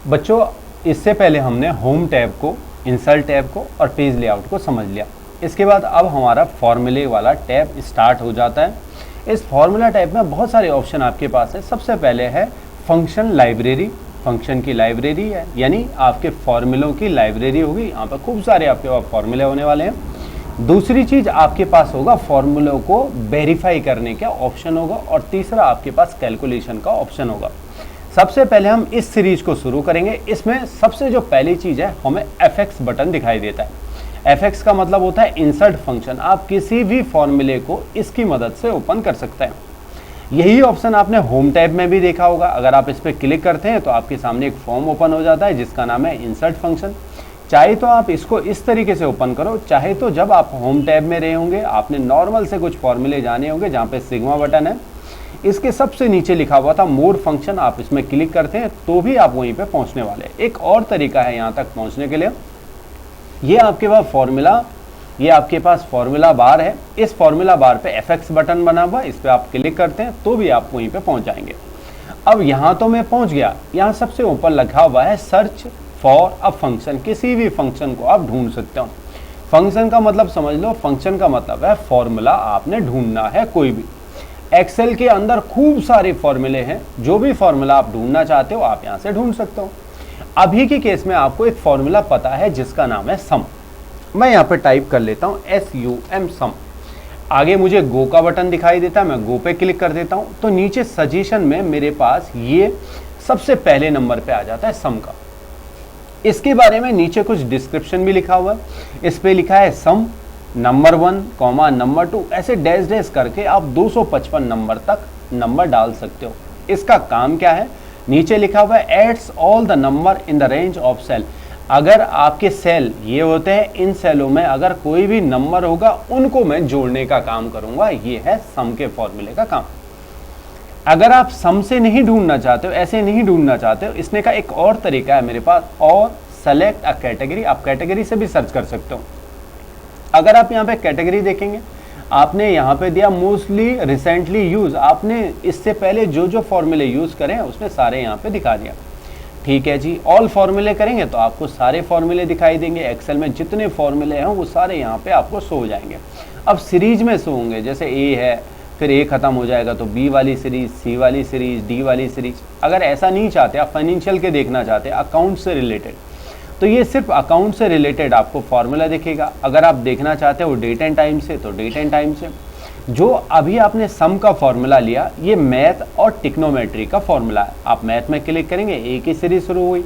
बच्चों इससे पहले हमने होम टैब को, इंसर्ट टैब को और पेज लेआउट को समझ लिया। इसके बाद अब हमारा फॉर्मूले वाला टैब स्टार्ट हो जाता है। इस फॉर्मूला टैब में बहुत सारे ऑप्शन आपके पास है। सबसे पहले है फंक्शन लाइब्रेरी, फंक्शन की लाइब्रेरी है, यानी आपके फॉर्मूलों की लाइब्रेरी होगी। यहाँ पर खूब सारे आपके पास फॉर्मूले होने वाले हैं। दूसरी चीज़ आपके पास होगा फॉर्मूलों को वेरीफाई करने का ऑप्शन होगा, और तीसरा आपके पास कैलकुलेशन का ऑप्शन होगा। सबसे पहले हम इस सीरीज को शुरू करेंगे। इसमें सबसे जो पहली चीज़ है, हमें एफएक्स बटन दिखाई देता है। एफएक्स का मतलब होता है इंसर्ट फंक्शन। आप किसी भी फॉर्मूले को इसकी मदद से ओपन कर सकते हैं। यही ऑप्शन आपने होम टैब में भी देखा होगा। अगर आप इस पर क्लिक करते हैं तो आपके सामने एक फॉर्म ओपन हो जाता है जिसका नाम है इंसर्ट फंक्शन। चाहे तो आप इसको इस तरीके से ओपन करो, चाहे तो जब आप होम टैब में रहे होंगे आपने नॉर्मल से कुछ फॉर्मूले जाने होंगे जहाँ पे सिग्मा बटन है, इसके सबसे नीचे लिखा हुआ था मोर फंक्शन, आप इसमें क्लिक करते हैं तो भी आप वहीं पे पहुंचने वाले। एक और तरीका है यहाँ तक पहुंचने के लिए, ये आपके पास फॉर्मूला, ये आपके पास फॉर्मूला बार है। इस फॉर्मूला बार पे एफएक्स बटन बना हुआ, इस पर आप क्लिक करते हैं तो भी आप वहीं पे पहुंच जाएंगे। अब यहाँ तो मैं पहुंच गया, यहाँ सबसे ऊपर लिखा हुआ है सर्च फॉर अ फंक्शन। किसी भी फंक्शन को आप ढूंढ सकते हो। फंक्शन का मतलब समझ लो, फंक्शन का मतलब है फॉर्मूला आपने ढूंढना है कोई भी। एक्सेल के अंदर खूब सारे फॉर्मूले हैं, जो भी फॉर्मूला आप ढूंढना चाहते हो आप यहाँ से ढूंढ सकते हो। अभी के केस में आपको एक फॉर्मूला पता है जिसका नाम है सम। मैं यहाँ पे टाइप कर लेता हूँ SUM सम। आगे मुझे गो का बटन दिखाई देता है, मैं गो पे क्लिक कर देता हूँ तो नीचे सजेशन में मेरे पास ये सबसे पहले नंबर पे आ जाता है सम का। इसके बारे में नीचे कुछ डिस्क्रिप्शन भी लिखा हुआ है। इस पे लिखा है सम नंबर 1, नंबर 2, ऐसे डैश डैश करके आप 255 नंबर तक नंबर डाल सकते हो। इसका काम क्या है, नीचे लिखा हुआ है adds all the number in the range of cell. अगर आपके सेल ये होते हैं, इन सेलों में अगर कोई भी नंबर होगा उनको मैं जोड़ने का काम करूंगा। ये है सम के फॉर्मूले का काम। अगर आप सम से नहीं ढूंढना चाहते हो, ऐसे नहीं ढूंढना चाहते हो, इसने का एक और तरीका है मेरे पास, और सेलेक्ट अ कैटेगरी। आप कैटेगरी से भी सर्च कर सकते हो। अगर आप यहाँ पे कैटेगरी देखेंगे, आपने यहाँ पे दिया मोस्टली रिसेंटली यूज। आपने इससे पहले जो जो फॉर्मूले यूज करें उसने सारे यहाँ पे दिखा दिया। ठीक है जी, ऑल फॉर्मूले करेंगे तो आपको सारे फॉर्मूले दिखाई देंगे। एक्सेल में जितने फॉर्मूले हैं वो सारे यहाँ पे आपको शो हो जाएंगे। अब सीरीज में शो होंगे, जैसे ए है, फिर ए खत्म हो जाएगा तो बी वाली सीरीज, सी वाली सीरीज, डी वाली सीरीज। अगर ऐसा नहीं चाहते, आप फाइनेंशियल के देखना चाहते हैं, अकाउंट से रिलेटेड, तो ये सिर्फ अकाउंट से रिलेटेड आपको फॉर्मूला दिखेगा। अगर आप देखना चाहते हो डेट एंड टाइम से, तो डेट एंड टाइम से। जो अभी आपने सम का फॉर्मूला लिया, ये मैथ और टिक्नोमेट्री का फॉर्मूला है। आप मैथ में क्लिक करेंगे, ए की सीरीज शुरू हुई,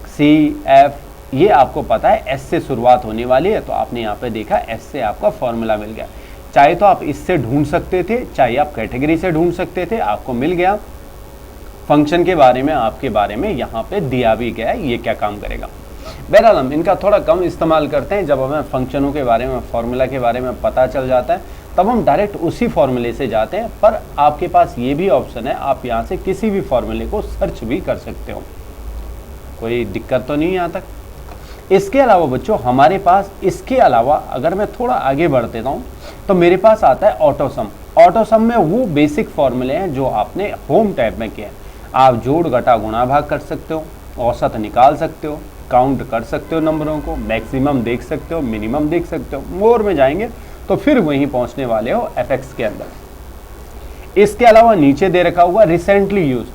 सी एफ, ये आपको पता है एस से शुरुआत होने वाली है, तो आपने यहाँ पे देखा एस से आपका फॉर्मूला मिल गया। चाहे तो आप इससे ढूंढ सकते थे, चाहे आप कैटेगरी से ढूंढ सकते थे, आपको मिल गया। फंक्शन के बारे में आपके बारे में यहाँ पे दिया भी गया है, ये क्या काम करेगा। बहरहाल हम इनका थोड़ा कम इस्तेमाल करते हैं। जब हमें फंक्शनों के बारे में, फॉर्मूला के बारे में पता चल जाता है, तब हम डायरेक्ट उसी फॉर्मूले से जाते हैं। पर आपके पास ये भी ऑप्शन है, आप यहाँ से किसी भी फॉर्मूले को सर्च भी कर सकते हो, कोई दिक्कत तो नहीं यहाँ तक। इसके अलावा बच्चों हमारे पास, इसके अलावा अगर मैं थोड़ा आगे बढ़ देता हूँ तो मेरे पास आता है ऑटो सम। ऑटो सम में वो बेसिक फॉर्मूले हैं जो आपने होम टैब में किए हैं। आप जोड़, घटा, गुणा, भाग कर सकते हो, औसत निकाल सकते हो, काउंट कर सकते हो नंबरों को, मैक्सिमम देख सकते हो, मिनिमम देख सकते हो। मोर में जाएंगे तो फिर वहीं पहुंचने वाले हो एफएक्स के अंदर। इसके अलावा नीचे दे रखा हुआ रिसेंटली यूज।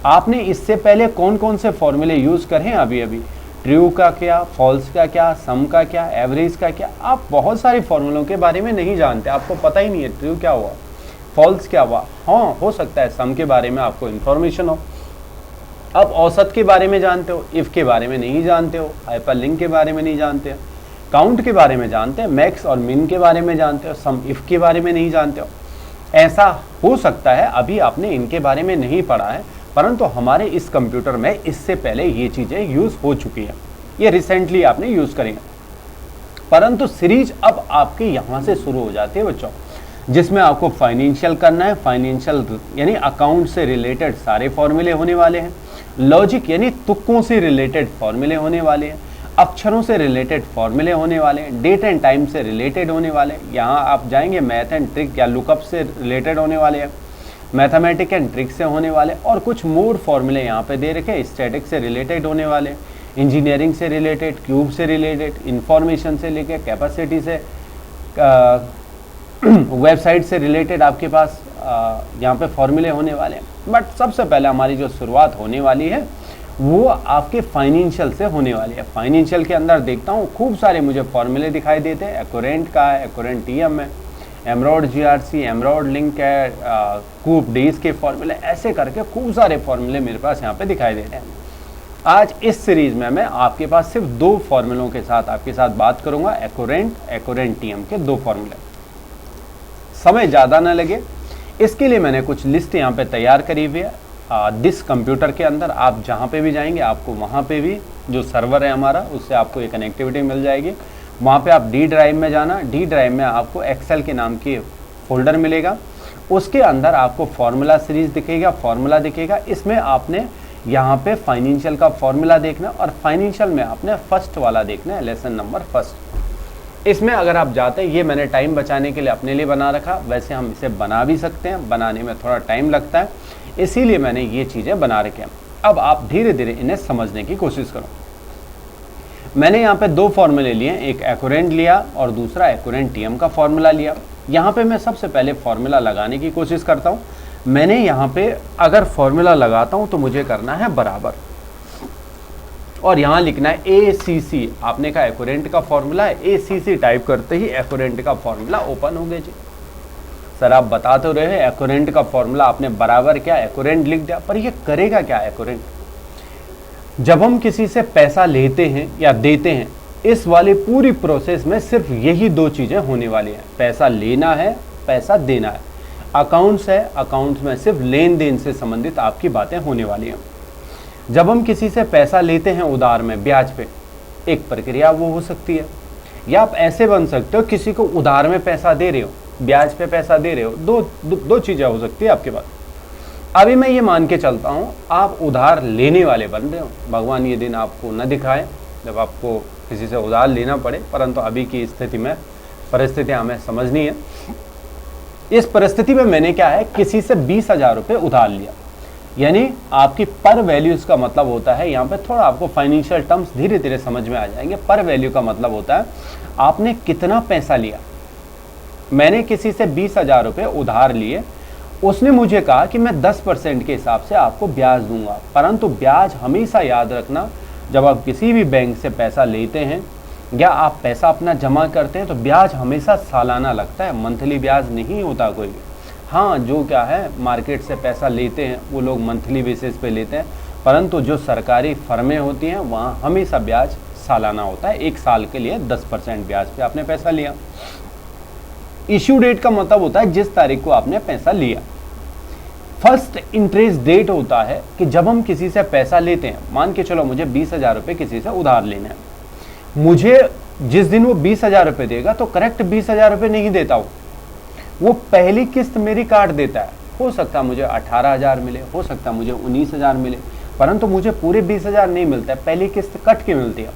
आपने इससे पहले कौन कौन से फॉर्मूले यूज करे हैं अभी अभी, ट्रू का क्या, फॉल्स का क्या, सम का क्या, एवरेज का क्या। आप बहुत सारे फॉर्मूलों के बारे में नहीं जानते, आपको पता ही नहीं है ट्रू क्या हुआ, फॉल्स क्या हुआ। हाँ, हो सकता है सम के बारे में आपको इन्फॉर्मेशन हो। अब औसत के बारे में जानते हो, इफ के बारे में नहीं जानते हो, हाइपरलिंक के बारे में नहीं जानते हो, काउंट के बारे में जानते हैं, मैक्स और मिन के बारे में जानते हो, सम इफ के बारे में नहीं जानते हो। ऐसा हो सकता है अभी आपने इनके बारे में नहीं पढ़ा है, परंतु हमारे इस कंप्यूटर में इससे पहले ये चीज़ें यूज़ हो चुकी हैं, ये रिसेंटली आपने यूज़ करी हैं। परंतु सीरीज अब आपके यहाँ से शुरू हो जाती है बच्चों, जिसमें आपको फाइनेंशियल करना है। फाइनेंशियल यानी अकाउंट से रिलेटेड सारे फॉर्मूले होने वाले हैं। लॉजिक यानी तुक्कों से रिलेटेड फॉर्मूले होने वाले हैं। अक्षरों से रिलेटेड फॉर्मूले होने वाले हैं। डेट एंड टाइम से रिलेटेड होने वाले हैं। यहाँ आप जाएंगे मैथ एंड ट्रिक या लुकअप से रिलेटेड होने वाले हैं। मैथमेटिक एंड ट्रिक से होने वाले, और कुछ मोड फॉर्मूले यहाँ पे दे रखे, स्टैटिक से रिलेटेड होने वाले, इंजीनियरिंग से रिलेटेड, क्यूब से रिलेटेड, इंफॉर्मेशन से लेके कैपेसिटी से, वेबसाइट से रिलेटेड आपके पास यहाँ पे फॉर्मूले होने वाले हैं। बट सबसे पहले हमारी जो शुरुआत होने वाली है वो आपके फाइनेंशियल से होने वाली है। फाइनेंशियल के अंदर देखता हूँ खूब सारे मुझे फॉर्मूले दिखाई देते हैं। एकोरेंट का है, एकोरेंट टीएम है, एमरॉड जीआरसी, एमरॉड लिंक है, कूप डेज के फॉर्मूले, ऐसे करके खूब सारे फॉर्मूले मेरे पास यहाँ पे दिखाई दे रहे हैं। आज इस सीरीज में मैं आपके पास सिर्फ 2 फॉर्मूलों के साथ आपके साथ बात करूंगा, एकोरेंट, एकोरेंट टीएम के 2 फॉर्मूले। समय ज़्यादा ना लगे इसके लिए मैंने कुछ लिस्ट यहाँ पे तैयार करी हुई है। दिस कंप्यूटर के अंदर आप जहाँ पे भी जाएंगे आपको वहाँ पे भी जो सर्वर है हमारा उससे आपको ये कनेक्टिविटी मिल जाएगी। वहाँ पे आप डी ड्राइव में जाना, डी ड्राइव में आपको एक्सेल के नाम की फोल्डर मिलेगा, उसके अंदर आपको फार्मूला सीरीज दिखेगा, फार्मूला दिखेगा। इसमें आपने यहाँ पे फाइनेंशियल का फार्मूला देखना और फाइनेंशियल में आपने फर्स्ट वाला देखना है, लेसन नंबर फर्स्ट। इसमें अगर आप जाते हैं, ये मैंने टाइम बचाने के लिए अपने लिए बना रखा, वैसे हम इसे बना भी सकते हैं, बनाने में थोड़ा टाइम लगता है, इसीलिए मैंने ये चीज़ें बना रखी हैं। अब आप धीरे धीरे इन्हें समझने की कोशिश करो। मैंने यहाँ पे 2 फॉर्मूले लिए, एक एकोरेंट लिया और दूसरा एकोरेंट टीएम का फॉर्मूला लिया। यहाँ पे मैं सबसे पहले फॉर्मूला लगाने की कोशिश करता हूँ। मैंने यहाँ पे अगर फॉर्मूला लगाता हूँ तो मुझे करना है बराबर, और यहाँ लिखना है ACC। आपने कहा एकोरेंट का फॉर्मूला है, ACC टाइप करते ही एकोरेंट का फॉर्मूला ओपन हो गया जी। सर आप बता तो रहे हैं एकोरेंट का फॉर्मूला, आपने बराबर क्या एकोरेंट लिख दिया, पर ये करेगा क्या एकोरेंट? जब हम किसी से पैसा लेते हैं या देते हैं, इस वाली पूरी प्रोसेस में सिर्फ यही 2 चीज़ें होने वाली हैं, पैसा लेना है, पैसा देना है। अकाउंट्स है, अकाउंट्स में सिर्फ लेन देन से संबंधित आपकी बातें होने वाली हैं। जब हम किसी से पैसा लेते हैं उधार में ब्याज पे, एक प्रक्रिया वो हो सकती है, या आप ऐसे बन सकते हो किसी को उधार में पैसा दे रहे हो, ब्याज पे पैसा दे रहे हो। दो चीज़ें हो सकती है आपके पास। अभी मैं ये मान के चलता हूँ आप उधार लेने वाले बन रहे हो, भगवान ये दिन आपको न दिखाए जब आपको किसी से उधार लेना पड़े, परंतु अभी की स्थिति में परिस्थितियाँ हमें समझनी है। इस परिस्थिति में मैंने क्या है, किसी से 20,000 रुपये उधार लिया, यानी आपकी पर वैल्यूज़ का मतलब होता है, यहाँ पे थोड़ा आपको फाइनेंशियल टर्म्स धीरे धीरे समझ में आ जाएंगे। पर वैल्यू का मतलब होता है आपने कितना पैसा लिया। मैंने किसी से 20,000 रुपये उधार लिए, उसने मुझे कहा कि मैं 10% के हिसाब से आपको ब्याज दूंगा, परंतु ब्याज हमेशा याद रखना, जब आप किसी भी बैंक से पैसा लेते हैं या आप पैसा अपना जमा करते हैं तो ब्याज हमेशा सालाना लगता है, मंथली ब्याज नहीं होता कोई भी। हाँ, जो क्या है मार्केट से पैसा लेते हैं वो लोग मंथली बेसिस पे लेते हैं, परंतु जो सरकारी फर्में होती हैं वहाँ हमेशा ब्याज सालाना होता है। 1 साल के लिए 10% ब्याज पे आपने पैसा लिया। इश्यू डेट का मतलब होता है जिस तारीख को आपने पैसा लिया। फर्स्ट इंटरेस्ट डेट होता है कि जब हम किसी से पैसा लेते हैं, मान के चलो मुझे 20,000 रुपये किसी से उधार लेना है, मुझे जिस दिन वो 20,000 रुपये देगा तो करेक्ट 20,000 रुपये नहीं देता, वो पहली किस्त मेरी काट देता है। हो सकता है मुझे 18,000 मिले, हो सकता है मुझे 19,000 मिले, परंतु मुझे पूरे 20,000 नहीं मिलता है, पहली किस्त कट के मिलती है।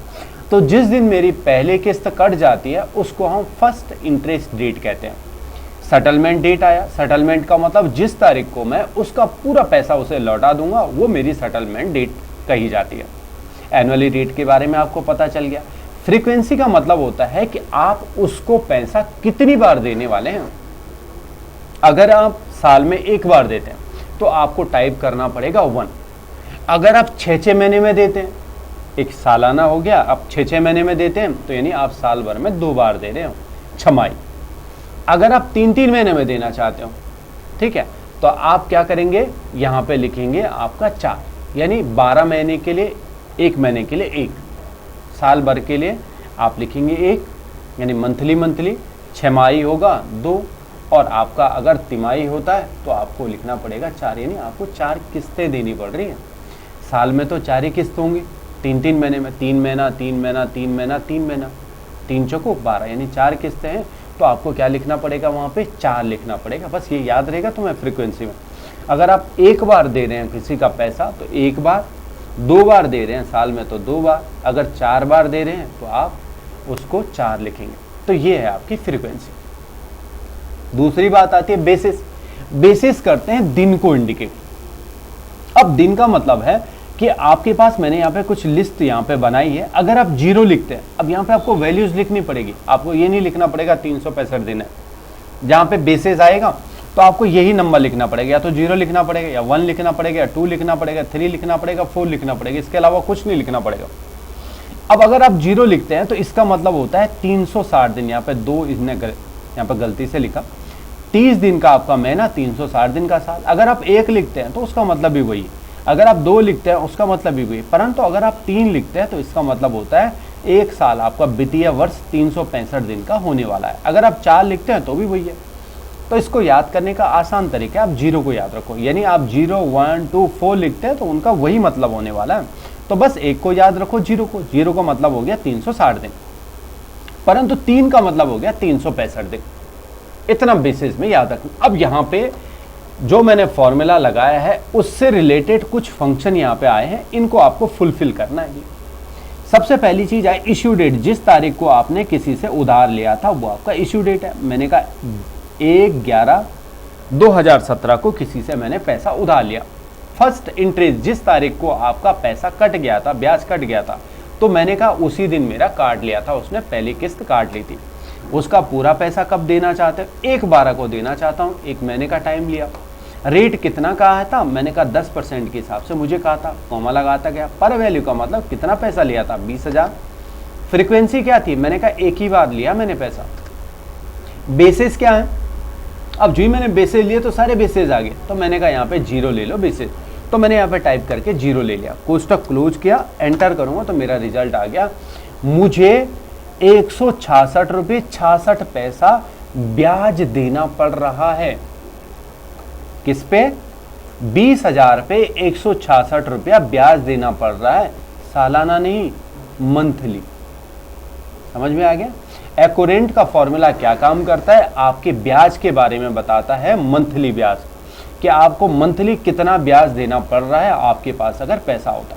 तो जिस दिन मेरी पहली किस्त कट जाती है उसको हम फर्स्ट इंटरेस्ट डेट कहते हैं। सेटलमेंट डेट आया, सेटलमेंट का मतलब जिस तारीख को मैं उसका पूरा पैसा उसे लौटा दूंगा वो मेरी सेटलमेंट डेट कही जाती है। एनुअली रेट के बारे में आपको पता चल गया। फ्रीक्वेंसी का मतलब होता है कि आप उसको पैसा कितनी बार देने वाले हैं। अगर आप साल में 1 बार देते हैं तो आपको टाइप करना पड़ेगा 1। अगर आप 6 महीने में देते हैं, एक सालाना हो गया, आप 6 महीने में देते हैं तो यानी आप साल भर में 2 बार दे रहे हो, छमाही। अगर आप 3 महीने में देना चाहते हो, ठीक है, तो आप क्या करेंगे, यहाँ पे लिखेंगे आपका 4, यानी 12 महीने के लिए 1 महीने के लिए 1, साल भर के लिए आप लिखेंगे 1, यानी मंथली, छमाही होगा 2, और आपका अगर तिमाही होता है तो आपको लिखना पड़ेगा 4, यानी आपको 4 किस्तें देनी पड़ रही हैं। साल में तो 4 ही किस्त होंगी, 3 महीने में 3 महीना, 3 महीना, 3 महीना, 3 महीना, 3 चौको 12, यानी 4 किस्तें हैं। तो आपको क्या लिखना पड़ेगा, वहाँ पे 4 लिखना पड़ेगा। बस ये याद रहेगा तुम्हें फ्रीक्वेंसी में। अगर आप 1 बार दे रहे हैं किसी का पैसा तो 1 बार, 2 बार दे रहे हैं साल में तो 2 बार, अगर 4 बार दे रहे हैं तो आप उसको 4 लिखेंगे। तो ये है आपकी फ्रीक्वेंसी। दूसरी बात आती है बेसिस। बेसिस करते हैं दिन को इंडिकेट। अब दिन का मतलब है कि आपके पास मैंने यहाँ पे कुछ लिस्ट यहाँ पे बनाई है, अगर आप 0 लिखते हैं, अब यहाँ पे आपको वैल्यूज लिखनी पड़ेगी, आपको ये नहीं लिखना पड़ेगा 365 दिन है, जहाँ पे बेसिस आएगा तो आपको यही नंबर लिखना पड़ेगा, या तो 0 लिखना पड़ेगा, या 1 लिखना पड़ेगा, या 2 लिखना पड़ेगा, 3 लिखना पड़ेगा, 4 लिखना पड़ेगा, इसके अलावा कुछ नहीं लिखना पड़ेगा। अब अगर आप 0 लिखते हैं तो इसका मतलब होता है 360 दिन, यहाँ पे 2 इसने यहाँ पे गलती से लिखा, 30 दिन का आपका महीना, 360 दिन का साल। अगर आप 1 लिखते हैं तो उसका मतलब भी वही, अगर आप 2 लिखते हैं उसका मतलब भी वही, परंतु अगर आप 3 लिखते हैं तो इसका मतलब होता है 1 साल आपका वित्तीय वर्ष 365 दिन का होने वाला है। अगर आप 4 लिखते हैं तो भी वही है। तो इसको याद करने का आसान तरीका है, आप 0 को याद रखो, यानी आप 0, 1, 2, 4 लिखते हैं तो उनका वही मतलब होने वाला है। तो बस 1 को याद रखो, 0 को, 0 का मतलब हो गया 360 दिन, परंतु 3 का मतलब हो गया 365 दिन। इतना बेसिस में याद रखना। अब यहाँ पे जो मैंने फॉर्मूला लगाया है उससे रिलेटेड कुछ फंक्शन यहाँ पे आए हैं, इनको आपको फुलफिल करना है। सबसे पहली चीज है इश्यू डेट, जिस तारीख को आपने किसी से उधार लिया था वो आपका इश्यू डेट है। मैंने कहा 1/11/2017 को किसी से मैंने पैसा उधार लिया। फर्स्ट इंटरेस्ट, जिस तारीख को आपका पैसा कट गया था, ब्याज कट गया था, तो मैंने कहा उसी दिन मेरा काट लिया था, उसने पहली किस्त काट ली थी। उसका पूरा पैसा कब देना चाहते हो? 1/12 को देना चाहता हूँ, 1 महीने का टाइम लिया। रेट कितना कहा था? मैंने कहा 10% के हिसाब से मुझे कहा था, कॉमा लगाता गया। पर वैल्यू का मतलब कितना पैसा लिया था? 20,000। फ्रीक्वेंसी क्या थी? मैंने कहा एक ही बार लिया मैंने पैसा। बेसिस क्या है? अब जो ही मैंने बेसिस लिए तो सारे बेसिस आ गए, तो मैंने कहा यहाँ पे 0 ले लो बेसिस, तो मैंने यहाँ पे टाइप करके 0 ले लिया, कोष्टक क्लोज किया, एंटर करूंगा तो मेरा रिजल्ट आ गया। मुझे 166 रुपये 66 पैसा ब्याज देना पड़ रहा है। किस पे? 20,000 पे 166 रुपया ब्याज देना पड़ रहा है, सालाना नहीं, मंथली। समझ में आ गया? एक्यूरेंट का फॉर्मूला क्या काम करता है? आपके ब्याज के बारे में बताता है, मंथली ब्याज, कि आपको मंथली कितना ब्याज देना पड़ रहा है आपके पास अगर पैसा होता।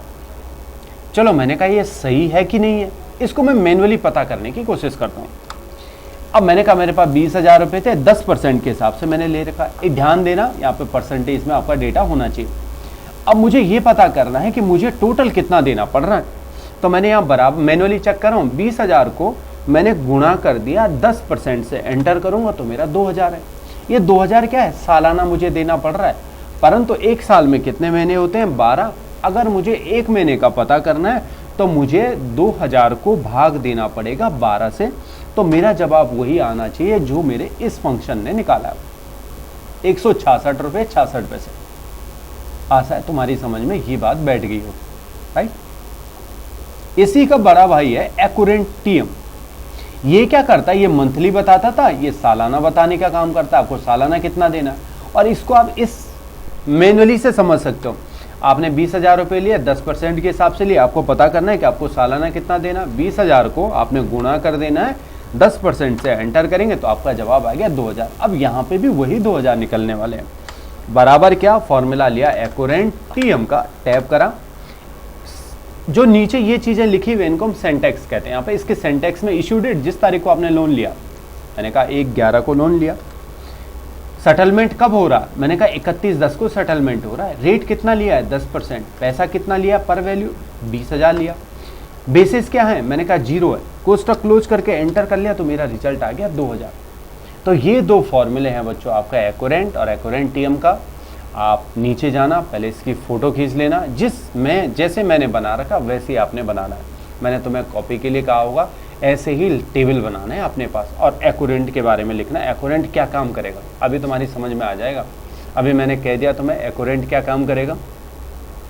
चलो, मैंने कहा ये सही है कि नहीं है, इसको मैं मैन्युअली पता करने की कोशिश करता हूँ। अब मैंने कहा मेरे पास 20,000 रुपये थे, 10% के हिसाब से मैंने ले रखा। एक ध्यान देना, यहाँ पे परसेंटेज में आपका डेटा होना चाहिए। अब मुझे ये पता करना है कि मुझे टोटल कितना देना पड़ रहा है, तो मैंने यहाँ बराबर मैन्युअली चेक कर रहा हूँ। 20,000 को मैंने गुणा कर दिया 10% से, एंटर करूंगा तो मेरा 2,000 है। ये 2,000 क्या है? सालाना मुझे देना पड़ रहा है, परंतु एक साल में कितने महीने होते हैं? 12। अगर मुझे 1 महीने का पता करना है तो मुझे 2,000 को भाग देना पड़ेगा 12 से, तो मेरा जवाब वही आना चाहिए जो मेरे इस फंक्शन ने निकाला, 166 रुपये 66 पैसे। आशा है तुम्हारी समझ में ये बात बैठ गई हो, राइट। इसी का बड़ा भाई है एक्यूरेंट टीएम। ये क्या करता है? ये मंथली बताता था, ये सालाना बताने का काम करता है, आपको सालाना कितना देना। और इसको आप इस मैन्युअली से समझ सकते हो। आपने 20,000 रुपये लिए, 10% के हिसाब से लिए, आपको पता करना है कि आपको सालाना कितना देना। 20,000 को आपने गुणा कर देना है 10% से, एंटर करेंगे तो आपका जवाब आ गया 2,000। अब यहाँ पे भी वही 2,000 निकलने वाले हैं। बराबर क्या? फॉर्मूला लिया एक्यूरेंट टीएम का, टैप करा, जो नीचे ये चीजें लिखी हुई इनको हम सेंटेक्स कहते हैं। यहाँ पे इसके सेंटेक्स में इश्यू डेट, जिस तारीख को आपने लोन लिया, मैंने कहा 1/11 को लोन लिया। सेटलमेंट कब हो रहा? मैंने कहा 31/10 को सेटलमेंट हो रहा है। रेट कितना लिया है? 10%। पैसा कितना लिया? पर वैल्यू 20,000 लिया। बेसिस क्या है? मैंने कहा 0 है। कोष्टक क्लोज करके एंटर कर लिया तो मेरा रिजल्ट आ गया 2,000। तो ये 2 फॉर्मूले हैं बच्चों, आपका एक्यूरेंट और एक्यूरेंट टीएम का। आप नीचे जाना, पहले इसकी फ़ोटो खींच लेना, जैसे मैंने बना रखा वैसे ही आपने बनाना है। मैंने तुम्हें कॉपी के लिए कहा होगा, ऐसे ही टेबल बनाना है अपने पास, और एक्यूरेंट के बारे में लिखना है। एक्यूरेंट क्या काम करेगा अभी तुम्हारी समझ में आ जाएगा। अभी मैंने कह दिया तुम्हें एक्यूरेंट क्या काम करेगा,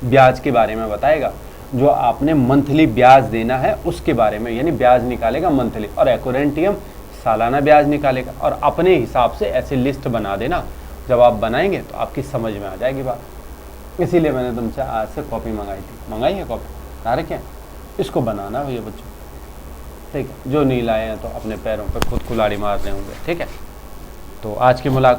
ब्याज के बारे में बताएगा। जो आपने मंथली ब्याज देना है उसके बारे में, यानी ब्याज निकालेगा मंथली, और एक्यूरेंट टीएम सालाना ब्याज निकालेगा। और अपने हिसाब से ऐसे लिस्ट बना देना, जब आप बनाएंगे तो आपकी समझ में आ जाएगी बात। इसीलिए मैंने तुमसे आज से कॉपी मंगाई थी। मंगाई है कॉपी? कहाँ रखे हैं? इसको बनाना भैया बच्चों, ठीक है। जो नहीं लाए हैं तो अपने पैरों पर खुद कुल्हाड़ी मार रहे होंगे, ठीक है। तो आज की मुलाकात